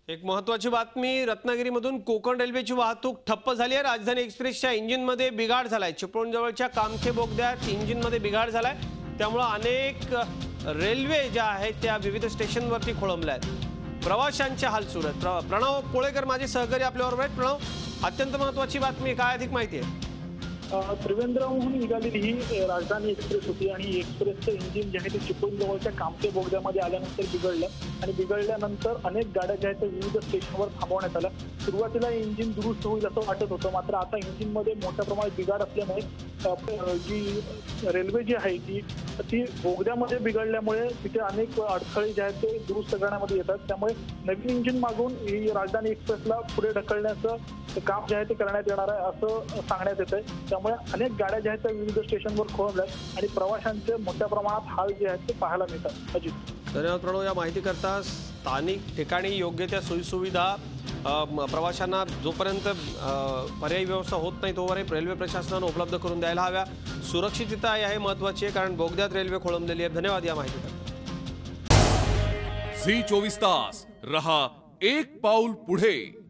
एक महत्त्वाची बातमी, रत्नागिरीमधून कोकण रेल्वेची वाहतूक ठप्प झाली आहे। राजधानी एक्सप्रेसच्या इंजिनमध्ये बिघाड झालाय। चिपळूणजवळच्या कामथे बोगद्यात इंजिनमध्ये बिघाड झालाय, त्यामुळे अनेक रेल्वे ज्या आहेत त्या विविध स्टेशनवरती खोळंबल्या आहेत। प्रवाशांचे हाल सुरू आहेत। प्रणव पोळेकर माझे सहकारी आपल्याबरोबर आहेत। प्रणव, अत्यंत महत्त्वाची बातमी, काय अधिक माहिती आहे? त्रिवेंद्रमहून निघालेली ही राजधानी एक्सप्रेस होती आणि एक्सप्रेसचं इंजिन जे आहे ते चिपळूणजवळच्या कामथे बोगद्यामध्ये आल्यानंतर बिघडलं आणि बिघडल्यानंतर अनेक गाड्या ज्या आहेत त्या विविध स्टेशनवर थांबवण्यात आल्या। सुरुवातीला इंजिन दुरुस्त होईल असं वाटत होतं, मात्र आता इंजिनमध्ये मोठ्या प्रमाणात बिघाड असल्यामुळे जी रेल्वे जी आहे ती बोगद्यामध्ये बिघडल्यामुळे तिथे अनेक अडथळे जे आहेत ते दुरुस्त करण्यामध्ये येतात। त्यामुळे नवीन इंजिन मागून ही राजधानी एक्सप्रेसला पुढे ढकलण्याचं काम जे आहे ते करण्यात येणार आहे असं सांगण्यात येत आहे। त्यामुळे अनेक गाड्या ज्या आहेत त्या विविध स्टेशनवर खोळंबल्यात आणि प्रवाशांचे मोठ्या प्रमाणात हाल जे आहेत ते पाहायला मिळतात। अजित, धन्यवाद प्रणव या माहिती करता। स्थानिक ठिकाणी योग्य त्या सोयीसुविधा प्रवाशांना जोपर्यंत पर्यायी व्यवस्था होत नाही तोपर्यंत रेल्वे प्रशासनाने उपलब्ध करून द्यायला हव्या। सुरक्षितता आहे महत्त्वाची आहे, कारण बोगद्यात रेल्वे खोळंबलेली आहे। धन्यवाद या माहिती करता। झी 24 तास रहा एक पाऊल पुढे।